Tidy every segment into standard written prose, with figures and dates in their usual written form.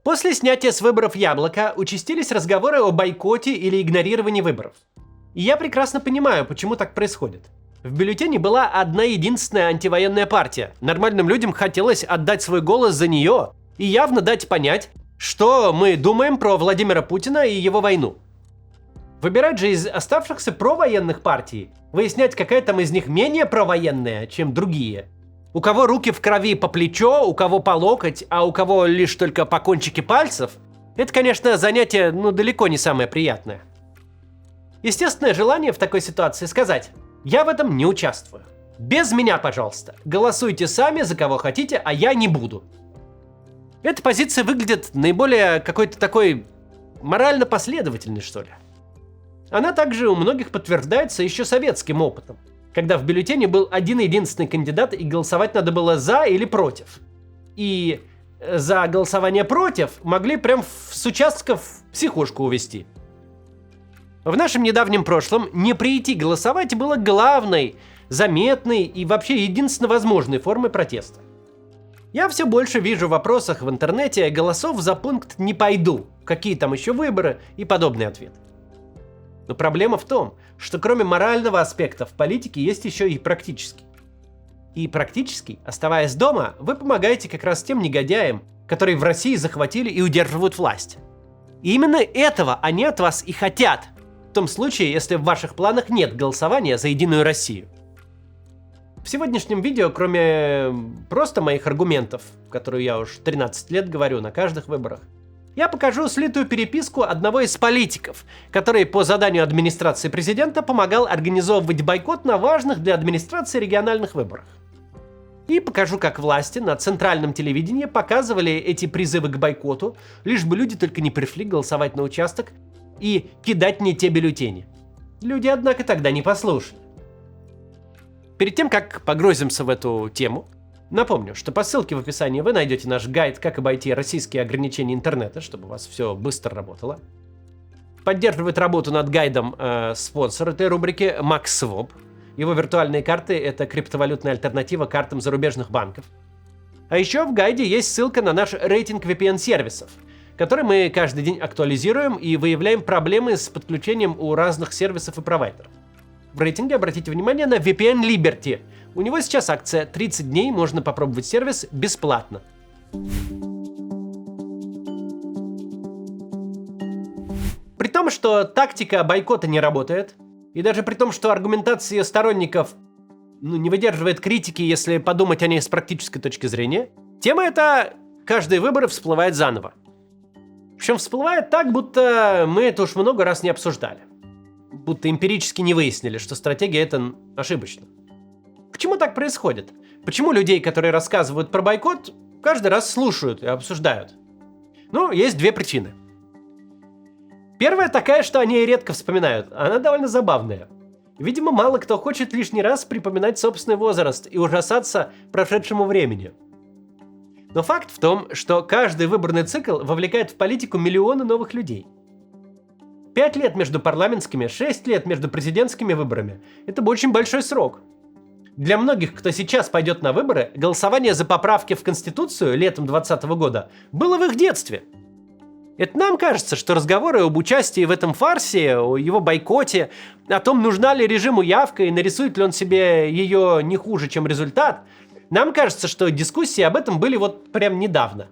После снятия с выборов яблока участились разговоры о бойкоте или игнорировании выборов. И я прекрасно понимаю, почему так происходит. В бюллетене была одна единственная антивоенная партия. Нормальным людям хотелось отдать свой голос за нее и явно дать понять, что мы думаем про Владимира Путина и его войну. Выбирать же из оставшихся провоенных партий, выяснять, какая там из них менее провоенная, чем другие. У кого руки в крови по плечо, у кого по локоть, а у кого лишь только по кончике пальцев, это, конечно, занятие, далеко не самое приятное. Естественное желание в такой ситуации сказать: я в этом не участвую. Без меня, пожалуйста. Голосуйте сами за кого хотите, а я не буду. Эта позиция выглядит наиболее какой-то такой морально последовательной, что ли. Она также у многих подтверждается еще советским опытом, когда в бюллетене был один единственный кандидат и голосовать надо было за или против. И за голосование против могли прям с участков в психушку увезти. В нашем недавнем прошлом не прийти голосовать было главной, заметной и вообще единственно возможной формой протеста. Я все больше вижу в вопросах в интернете голосов за пункт «не пойду», какие там еще выборы и подобный ответ. Но проблема в том, что кроме морального аспекта в политике есть еще и практический. И практически, оставаясь дома, вы помогаете как раз тем негодяям, которые в России захватили и удерживают власть. И именно этого они от вас и хотят, в том случае, если в ваших планах нет голосования за Единую Россию. В сегодняшнем видео, кроме просто моих аргументов, которые я уж 13 лет говорю на каждых выборах, я покажу слитую переписку одного из политиков, который по заданию администрации президента помогал организовывать бойкот на важных для администрации региональных выборах. И покажу, как власти на центральном телевидении показывали эти призывы к бойкоту, лишь бы люди только не пришли голосовать на участок и кидать не те бюллетени. Люди, однако, тогда не послушали. Перед тем, как погрузимся в эту тему, напомню, что по ссылке в описании вы найдете наш гайд «Как обойти российские ограничения интернета», чтобы у вас все быстро работало. Поддерживает работу над гайдом спонсор этой рубрики MaxSwap. Его виртуальные карты — это криптовалютная альтернатива картам зарубежных банков. А еще в гайде есть ссылка на наш рейтинг VPN-сервисов, который мы каждый день актуализируем и выявляем проблемы с подключением у разных сервисов и провайдеров. В рейтинге обратите внимание на VPN Liberty. У него сейчас акция 30 дней, можно попробовать сервис бесплатно. При том, что тактика бойкота не работает, и даже при том, что аргументация ее сторонников не выдерживает критики, если подумать о ней с практической точки зрения, тема эта каждые выборы всплывает заново. Причем всплывает так, будто мы это уж много раз не обсуждали. Будто эмпирически не выяснили, что стратегия эта ошибочна. Почему так происходит? Почему людей, которые рассказывают про бойкот, каждый раз слушают и обсуждают? Есть две причины. Первая такая, что о ней редко вспоминают. Она довольно забавная. Видимо, мало кто хочет лишний раз припоминать собственный возраст и ужасаться прошедшему времени. Но факт в том, что каждый выборный цикл вовлекает в политику миллионы новых людей. 5 лет между парламентскими, 6 лет между президентскими выборами – это очень большой срок. Для многих, кто сейчас пойдет на выборы, голосование за поправки в Конституцию летом 2020 года было в их детстве. Это нам кажется, что разговоры об участии в этом фарсе, о его бойкоте, о том, нужна ли режиму явка и нарисует ли он себе ее не хуже, чем результат, нам кажется, что дискуссии об этом были вот прям недавно.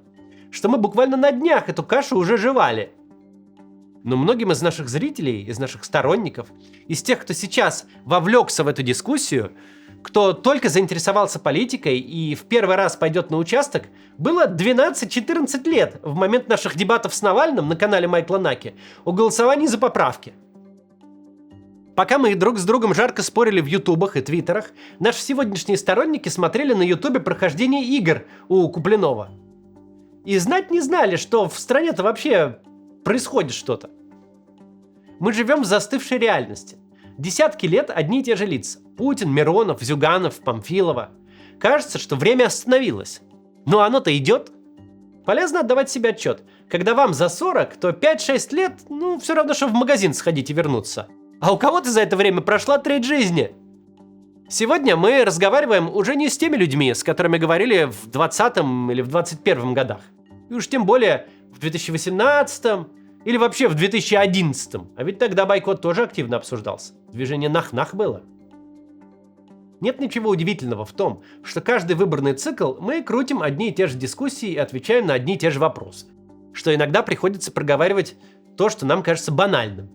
Что мы буквально на днях эту кашу уже жевали. Но многим из наших зрителей, из наших сторонников, из тех, кто сейчас вовлекся в эту дискуссию, кто только заинтересовался политикой и в первый раз пойдет на участок, было 12-14 лет в момент наших дебатов с Навальным на канале Майкла Наки о голосовании за поправки. Пока мы друг с другом жарко спорили в ютубах и твиттерах, наши сегодняшние сторонники смотрели на ютубе прохождение игр у Куплинова. И знать не знали, что в стране-то вообще происходит что-то. Мы живем в застывшей реальности. Десятки лет одни и те же лица. Путин, Миронов, Зюганов, Памфилова. Кажется, что время остановилось. Но оно-то идет. Полезно отдавать себе отчет. Когда вам за 40, то 5-6 лет, все равно, что в магазин сходить и вернуться. А у кого-то за это время прошла треть жизни. Сегодня мы разговариваем уже не с теми людьми, с которыми говорили в 20-м или в 21-м годах. И уж тем более В 2018 или вообще в 2011? А ведь тогда бойкот тоже активно обсуждался. Движение «Нах-Нах» было. Нет ничего удивительного в том, что каждый выборный цикл мы крутим одни и те же дискуссии и отвечаем на одни и те же вопросы. Что иногда приходится проговаривать то, что нам кажется банальным.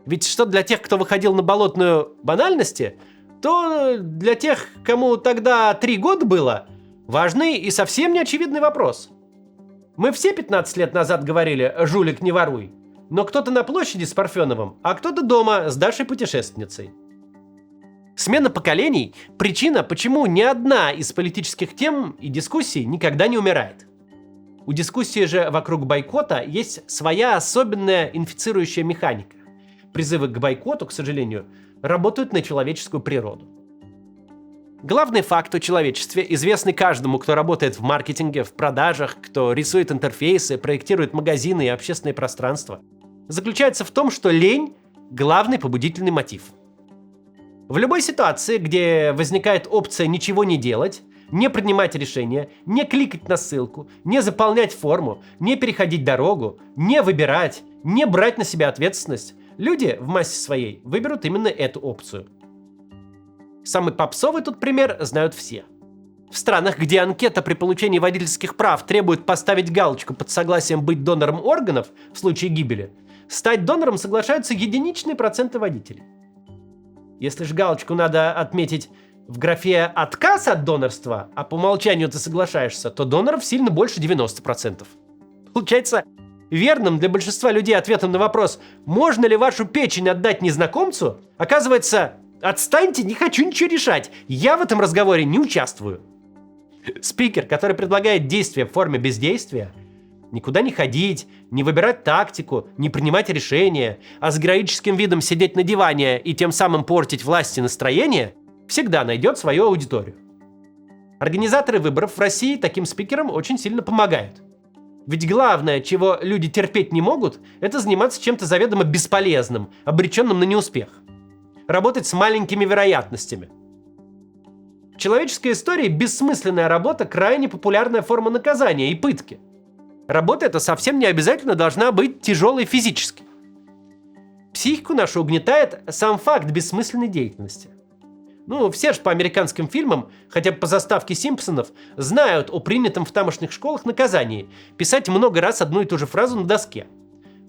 Ведь что для тех, кто выходил на болотную банальности, то для тех, кому тогда 3 года было, важный и совсем неочевидный вопрос. Мы все 15 лет назад говорили «жулик, не воруй», но кто-то на площади с Парфеновым, а кто-то дома с Дашей путешественницей. Смена поколений – причина, почему ни одна из политических тем и дискуссий никогда не умирает. У дискуссии же вокруг бойкота есть своя особенная инфицирующая механика. Призывы к бойкоту, к сожалению, работают на человеческую природу. Главный факт о человечестве, известный каждому, кто работает в маркетинге, в продажах, кто рисует интерфейсы, проектирует магазины и общественные пространства, заключается в том, что лень – главный побудительный мотив. В любой ситуации, где возникает опция ничего не делать, не принимать решения, не кликать на ссылку, не заполнять форму, не переходить дорогу, не выбирать, не брать на себя ответственность, люди в массе своей выберут именно эту опцию. Самый попсовый тут пример знают все. В странах, где анкета при получении водительских прав требует поставить галочку под согласием быть донором органов в случае гибели, стать донором соглашаются единичные проценты водителей. Если же галочку надо отметить в графе «отказ от донорства», а по умолчанию ты соглашаешься, то доноров сильно больше 90%. Получается, верным для большинства людей ответом на вопрос «можно ли вашу печень отдать незнакомцу?» оказывается «отстаньте, не хочу ничего решать, я в этом разговоре не участвую». Спикер, который предлагает действия в форме бездействия, никуда не ходить, не выбирать тактику, не принимать решения, а с героическим видом сидеть на диване и тем самым портить власти настроение, всегда найдет свою аудиторию. Организаторы выборов в России таким спикерам очень сильно помогают. Ведь главное, чего люди терпеть не могут, это заниматься чем-то заведомо бесполезным, обреченным на неуспех. Работать с маленькими вероятностями. В человеческой истории бессмысленная работа – крайне популярная форма наказания и пытки. Работа эта совсем не обязательно должна быть тяжелой физически. Психику нашу угнетает сам факт бессмысленной деятельности. Все же по американским фильмам, хотя бы по заставке «Симпсонов», знают о принятом в тамошних школах наказании – писать много раз одну и ту же фразу на доске.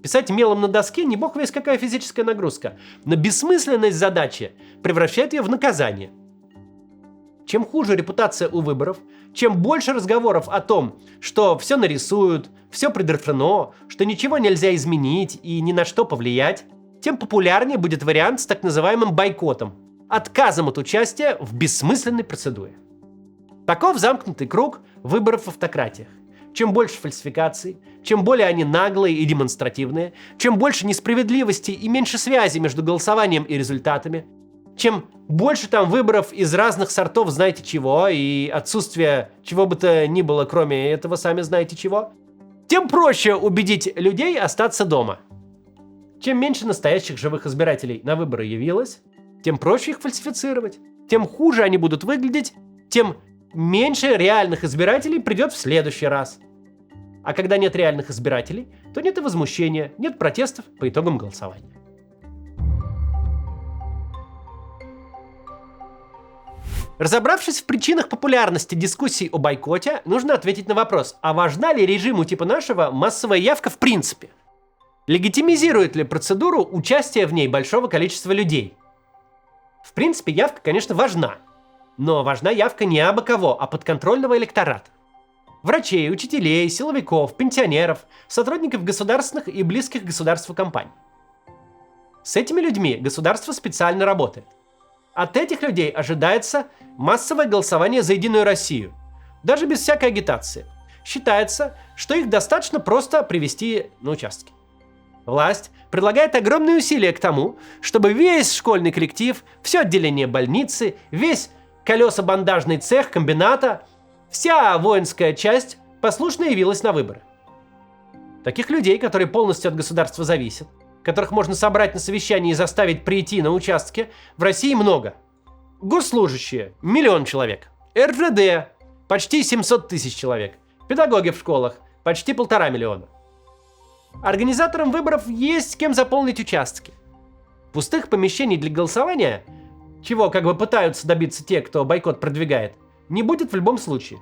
Писать мелом на доске не бог весть какая физическая нагрузка, но бессмысленность задачи превращает ее в наказание. Чем хуже репутация у выборов, чем больше разговоров о том, что все нарисуют, все предрешено, что ничего нельзя изменить и ни на что повлиять, тем популярнее будет вариант с так называемым бойкотом – отказом от участия в бессмысленной процедуре. Таков замкнутый круг выборов в автократиях. Чем больше фальсификаций, чем более они наглые и демонстративные, чем больше несправедливости и меньше связи между голосованием и результатами, чем больше там выборов из разных сортов знаете чего и отсутствие чего бы то ни было, кроме этого сами знаете чего, тем проще убедить людей остаться дома. Чем меньше настоящих живых избирателей на выборы явилось, тем проще их фальсифицировать, тем хуже они будут выглядеть, тем меньше реальных избирателей придет в следующий раз. А когда нет реальных избирателей, то нет и возмущения, нет протестов по итогам голосования. Разобравшись в причинах популярности дискуссий о бойкоте, нужно ответить на вопрос, а важна ли режиму типа нашего массовая явка в принципе? Легитимизирует ли процедуру участия в ней большого количества людей? В принципе, явка, конечно, важна. Но важна явка не абы кого, а подконтрольного электората. Врачей, учителей, силовиков, пенсионеров, сотрудников государственных и близких к государству компаний. С этими людьми государство специально работает. От этих людей ожидается массовое голосование за Единую Россию, даже без всякой агитации. Считается, что их достаточно просто привести на участки. Власть прилагает огромные усилия к тому, чтобы весь школьный коллектив, все отделение больницы, весь колесобандажный цех комбината, вся воинская часть послушно явилась на выборы. Таких людей, которые полностью от государства зависят, которых можно собрать на совещании и заставить прийти на участки, в России много. Госслужащие – 1 миллион человек. РЖД – почти 700 тысяч человек. Педагоги в школах – почти 1,5 миллиона. Организаторам выборов есть с кем заполнить участки. Пустых помещений для голосования, чего как бы пытаются добиться те, кто бойкот продвигает, не будет в любом случае.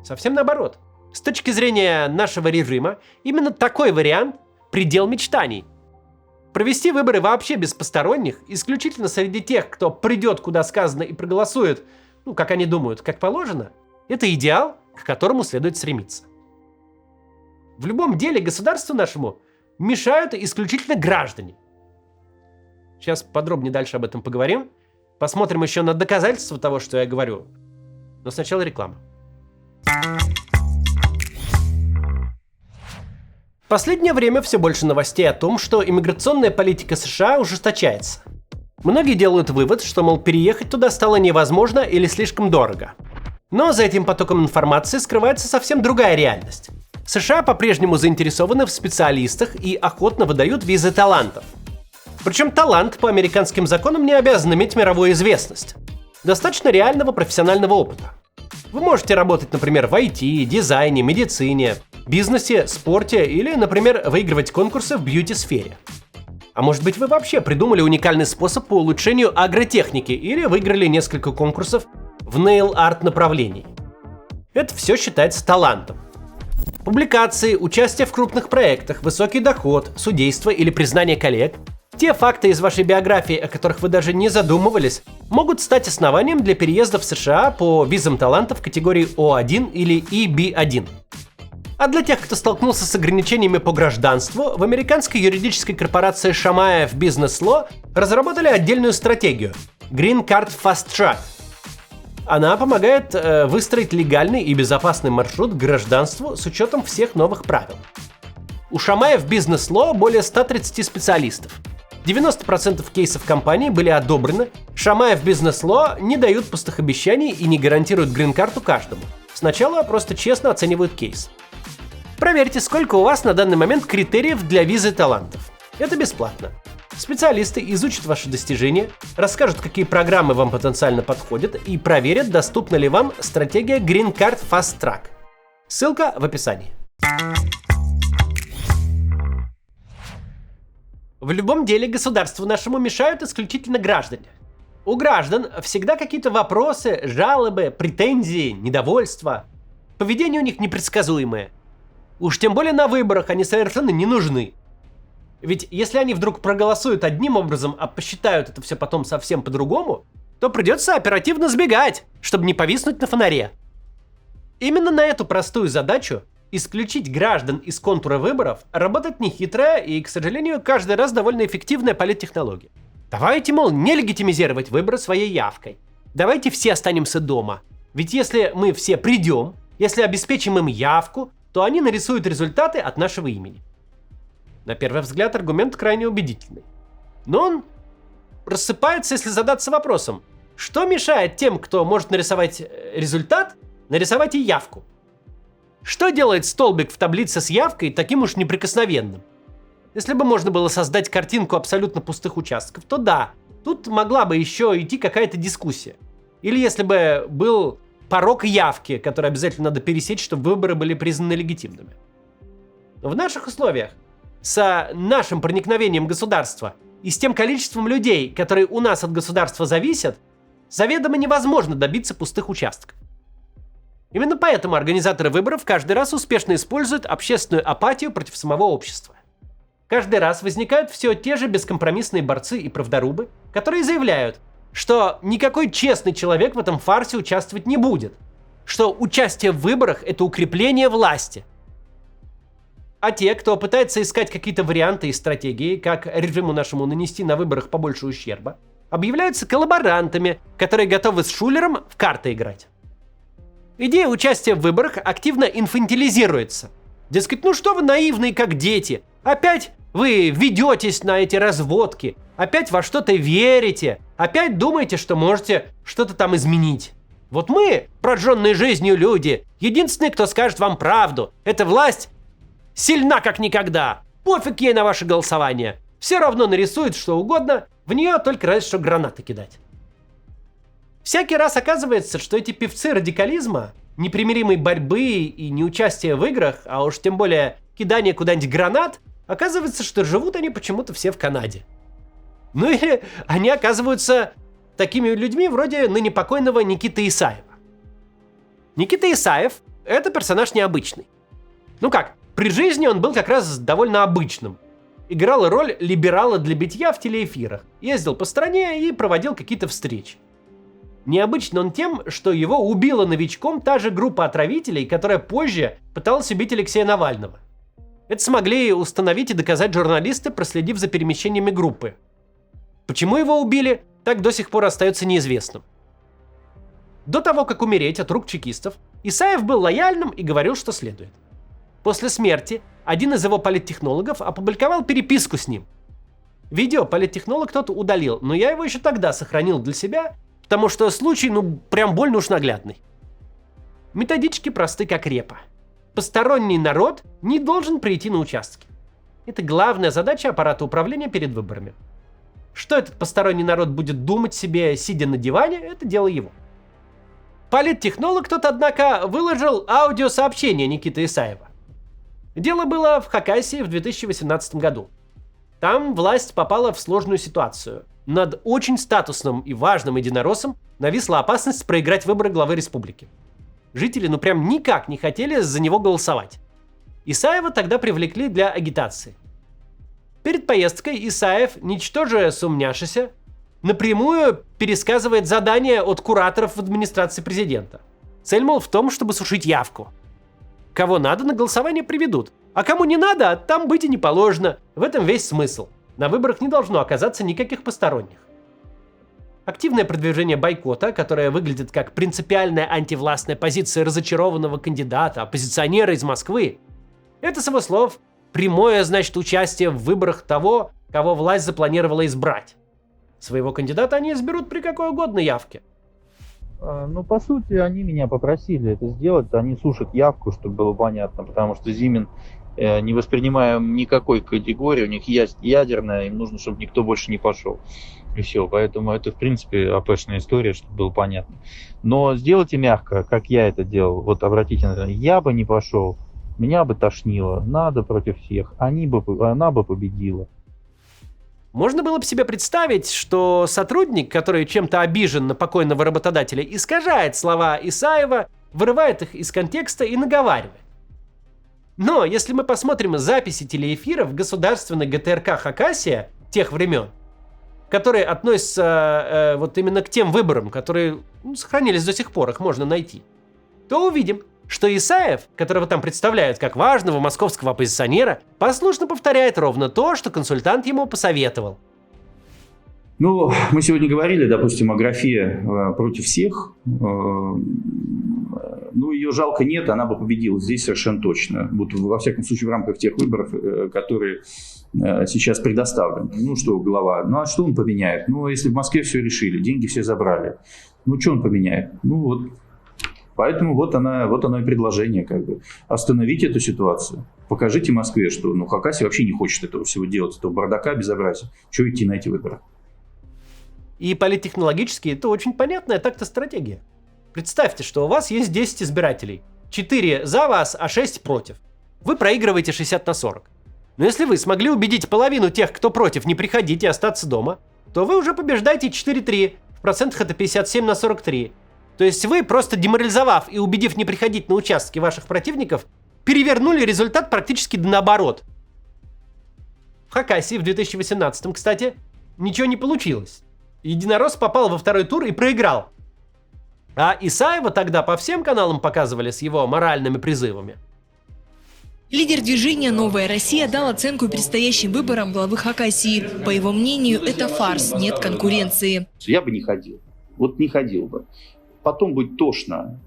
Совсем наоборот. С точки зрения нашего режима, именно такой вариант – предел мечтаний. Провести выборы вообще без посторонних, исключительно среди тех, кто придет, куда сказано, и проголосует, как они думают, как положено, это идеал, к которому следует стремиться. В любом деле государству нашему мешают исключительно граждане. Сейчас подробнее дальше об этом поговорим. Посмотрим еще на доказательства того, что я говорю. Но сначала реклама. В последнее время все больше новостей о том, что иммиграционная политика США ужесточается. Многие делают вывод, что, мол, переехать туда стало невозможно или слишком дорого. Но за этим потоком информации скрывается совсем другая реальность. США по-прежнему заинтересованы в специалистах и охотно выдают визы талантов. Причем талант по американским законам не обязан иметь мировую известность. Достаточно реального профессионального опыта. Вы можете работать, например, в IT, дизайне, медицине, бизнесе, спорте или, например, выигрывать конкурсы в бьюти-сфере. А может быть, вы вообще придумали уникальный способ по улучшению агротехники или выиграли несколько конкурсов в нейл-арт направлении. Это все считается талантом. Публикации, участие в крупных проектах, высокий доход, судейство или признание коллег – те факты из вашей биографии, о которых вы даже не задумывались, могут стать основанием для переезда в США по визам талантов категории O1 или EB1. А для тех, кто столкнулся с ограничениями по гражданству, в американской юридической корпорации Shamaev Business Law разработали отдельную стратегию – Green Card Fast Track. Она помогает выстроить легальный и безопасный маршрут к гражданству с учетом всех новых правил. У Shamaev Business Law более 130 специалистов. 90% кейсов компании были одобрены. Shamaev Business Law не дают пустых обещаний и не гарантируют грин-карту каждому. Сначала просто честно оценивают кейс. Проверьте, сколько у вас на данный момент критериев для визы талантов. Это бесплатно. Специалисты изучат ваши достижения, расскажут, какие программы вам потенциально подходят и проверят, доступна ли вам стратегия Green Card Fast Track. Ссылка в описании. В любом деле государству нашему мешают исключительно граждане. У граждан всегда какие-то вопросы, жалобы, претензии, недовольства. Поведение у них непредсказуемое. Уж тем более на выборах они совершенно не нужны. Ведь если они вдруг проголосуют одним образом, а посчитают это все потом совсем по-другому, то придется оперативно сбегать, чтобы не повиснуть на фонаре. Именно на эту простую задачу исключить граждан из контура выборов работает нехитрая и, к сожалению, каждый раз довольно эффективная политтехнология. Давайте, мол, не легитимизировать выборы своей явкой. Давайте все останемся дома. Ведь если мы все придем, если обеспечим им явку, то они нарисуют результаты от нашего имени. На первый взгляд аргумент крайне убедительный. Но он рассыпается, если задаться вопросом, что мешает тем, кто может нарисовать результат, нарисовать и явку? Что делает столбик в таблице с явкой таким уж неприкосновенным? Если бы можно было создать картинку абсолютно пустых участков, то да, тут могла бы еще идти какая-то дискуссия. Или если бы был порог явки, который обязательно надо пересечь, чтобы выборы были признаны легитимными. Но в наших условиях, с нашим проникновением государства и с тем количеством людей, которые у нас от государства зависят, заведомо невозможно добиться пустых участков. Именно поэтому организаторы выборов каждый раз успешно используют общественную апатию против самого общества. Каждый раз возникают все те же бескомпромиссные борцы и правдорубы, которые заявляют, что никакой честный человек в этом фарсе участвовать не будет, что участие в выборах – это укрепление власти. А те, кто пытается искать какие-то варианты и стратегии, как режиму нашему нанести на выборах побольше ущерба, объявляются коллаборантами, которые готовы с шулером в карты играть. Идея участия в выборах активно инфантилизируется. Дескать, ну что вы наивные, как дети? Опять вы ведетесь на эти разводки, опять во что-то верите, опять думаете, что можете что-то там изменить. Вот мы, прожженные жизнью люди, единственные, кто скажет вам правду. Эта власть сильна как никогда. Пофиг ей на ваше голосование. Все равно нарисует что угодно, в нее только разве что гранаты кидать. Всякий раз оказывается, что эти певцы радикализма, непримиримой борьбы и неучастия в играх, а уж тем более кидание куда-нибудь гранат, оказывается, что живут они почему-то все в Канаде. Ну или они оказываются такими людьми вроде ныне покойного Никиты Исаева. Никита Исаев – это персонаж необычный. Ну как, при жизни он был как раз довольно обычным. Играл роль либерала для битья в телеэфирах, ездил по стране и проводил какие-то встречи. Необычен он тем, что его убила новичком та же группа отравителей, которая позже пыталась убить Алексея Навального. Это смогли установить и доказать журналисты, проследив за перемещениями группы. Почему его убили, так до сих пор остается неизвестным. До того, как умереть от рук чекистов, Исаев был лояльным и говорил, что следует. После смерти один из его политтехнологов опубликовал переписку с ним. Видео политтехнолог кто-то удалил, но я его еще тогда сохранил для себя, потому что случай, прям больно уж наглядный. Методички просты как репа. Посторонний народ не должен прийти на участки. Это главная задача аппарата управления перед выборами. Что этот посторонний народ будет думать себе, сидя на диване, это дело его. Политтехнолог тот, однако, выложил аудиосообщение Никиты Исаева. Дело было в Хакасии в 2018 году. Там власть попала в сложную ситуацию. Над очень статусным и важным единороссом нависла опасность проиграть выборы главы республики. Жители прям никак не хотели за него голосовать. Исаева тогда привлекли для агитации. Перед поездкой Исаев, ничтоже сумняшися, напрямую пересказывает задания от кураторов в администрации президента. Цель, мол, в том, чтобы сушить явку. Кого надо, на голосование приведут. А кому не надо, там быть и не положено. В этом весь смысл. На выборах не должно оказаться никаких посторонних. Активное продвижение бойкота, которое выглядит как принципиальная антивластная позиция разочарованного кандидата, оппозиционера из Москвы, это, с его слов, прямое, значит, участие в выборах того, кого власть запланировала избрать. Своего кандидата они изберут при какой угодно явке. По сути, они меня попросили это сделать. Они сушат явку, чтобы было понятно, потому что Зимин, не воспринимая никакой категории, у них есть ядерная, им нужно, чтобы никто больше не пошел. И все. Поэтому это, в принципе, АПшная история, чтобы было понятно. Но сделайте мягко, как я это делал. Вот обратите на это. Я бы не пошел, меня бы тошнило. Надо против всех. Она бы победила. Можно было бы себе представить, что сотрудник, который чем-то обижен на покойного работодателя, искажает слова Исаева, вырывает их из контекста и наговаривает. Но если мы посмотрим записи телеэфиров государственной ГТРК Хакасия тех времен, которые относятся именно к тем выборам, которые сохранились до сих пор, их можно найти, то увидим, что Исаев, которого там представляют как важного московского оппозиционера, послушно повторяет ровно то, что консультант ему посоветовал. Мы сегодня говорили, допустим, о графе против всех. Ее жалко нет, она бы победила здесь совершенно точно. Вот, во всяком случае, в рамках тех выборов, которые сейчас предоставлены. Что глава? А что он поменяет? Если в Москве все решили, деньги все забрали. Что он поменяет? Поэтому вот оно и предложение, остановить эту ситуацию. Покажите Москве, что Хакасия вообще не хочет этого всего делать, этого бардака, безобразия. Чего идти на эти выборы? И политтехнологически это очень понятная так-то стратегия. Представьте, что у вас есть 10 избирателей. 4 за вас, а 6 против. Вы проигрываете 60/40. Но если вы смогли убедить половину тех, кто против, не приходить и остаться дома, то вы уже побеждаете 4-3. В процентах это 57/43. То есть вы, просто деморализовав и убедив не приходить на участки ваших противников, перевернули результат практически наоборот. В Хакасии в 2018, кстати, ничего не получилось. Единорос попал во второй тур и проиграл. А Исаева тогда по всем каналам показывали с его моральными призывами. Лидер движения «Новая Россия» дал оценку предстоящим выборам главы Хакасии. По его мнению, это фарс, нет конкуренции. Я бы не ходил. Не ходил бы. Потом будет тошно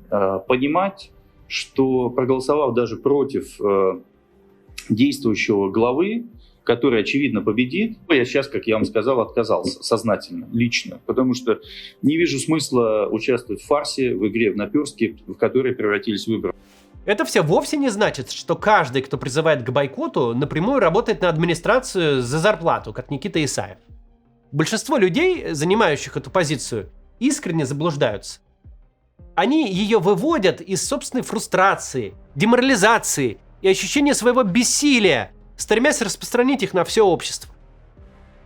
понимать, что проголосовав даже против действующего главы, который, очевидно, победит, я сейчас, как я вам сказал, отказался сознательно, лично, потому что не вижу смысла участвовать в фарсе, в игре в наперстки, в которые превратились выборы. Это все вовсе не значит, что каждый, кто призывает к бойкоту, напрямую работает на администрацию за зарплату, как Никита Исаев. Большинство людей, занимающих эту позицию, искренне заблуждаются. Они ее выводят из собственной фрустрации, деморализации и ощущение своего бессилия, стремясь распространить их на все общество.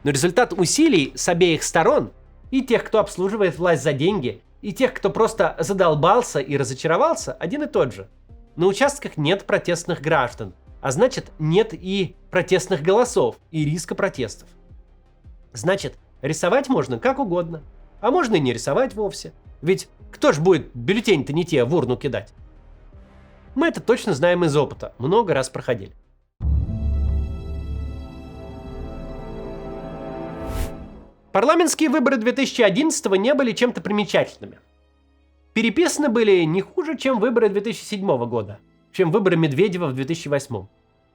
Но результат усилий с обеих сторон, и тех, кто обслуживает власть за деньги, и тех, кто просто задолбался и разочаровался, один и тот же. На участках нет протестных граждан, а значит, нет и протестных голосов, и риска протестов. Значит, рисовать можно как угодно, а можно и не рисовать вовсе. Ведь кто ж будет бюллетень-то не те в урну кидать? Мы это точно знаем из опыта, много раз проходили. Парламентские выборы 2011 не были чем-то примечательными. Переписаны были не хуже, чем выборы 2007 года, чем выборы Медведева в 2008.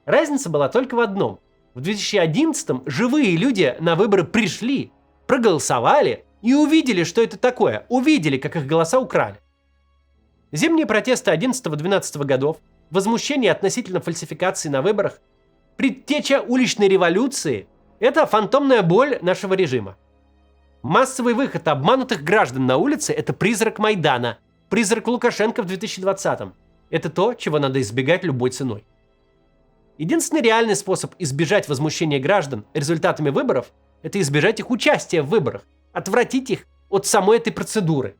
Разница была только в одном. В 2011 живые люди на выборы пришли, проголосовали и увидели, что это такое, увидели, как их голоса украли. Зимние протесты 11-12 годов, возмущение относительно фальсификации на выборах, предтеча уличной революции – это фантомная боль нашего режима. Массовый выход обманутых граждан на улице – это призрак Майдана, призрак Лукашенко в 2020-м. Это то, чего надо избегать любой ценой. Единственный реальный способ избежать возмущения граждан результатами выборов – это избежать их участия в выборах, отвратить их от самой этой процедуры.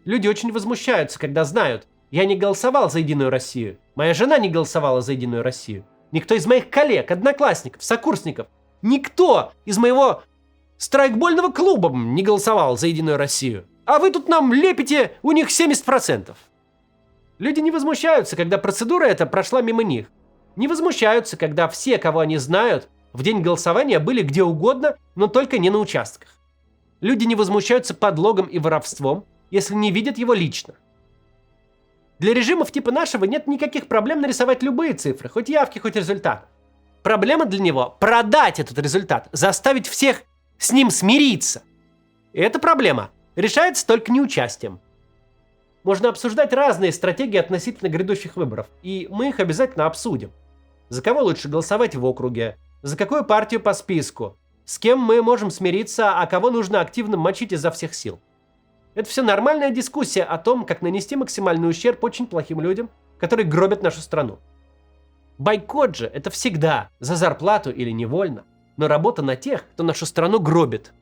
Люди очень возмущаются, когда знают: я не голосовал за Единую Россию, моя жена не голосовала за Единую Россию, никто из моих коллег, одноклассников, сокурсников, никто из моего страйкбольного клуба не голосовал за Единую Россию. А вы тут нам лепите у них 70%. Люди не возмущаются, когда процедура эта прошла мимо них. Не возмущаются, когда все, кого они знают, в день голосования были где угодно, но только не на участках. Люди не возмущаются подлогом и воровством, если не видят его лично. Для режимов типа нашего нет никаких проблем нарисовать любые цифры, хоть явки, хоть результаты. Проблема для него – продать этот результат, заставить всех с ним смириться. И эта проблема решается только неучастием. Можно обсуждать разные стратегии относительно грядущих выборов, и мы их обязательно обсудим. За кого лучше голосовать в округе, за какую партию по списку, с кем мы можем смириться, а кого нужно активно мочить изо всех сил. Это все нормальная дискуссия о том, как нанести максимальный ущерб очень плохим людям, которые гробят нашу страну. Бойкот же – это всегда за зарплату или невольно, но работа на тех, кто нашу страну гробит.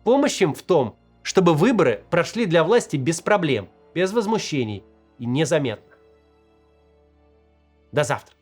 Помощь им в том, чтобы выборы прошли для власти без проблем, без возмущений и незаметно. До завтра.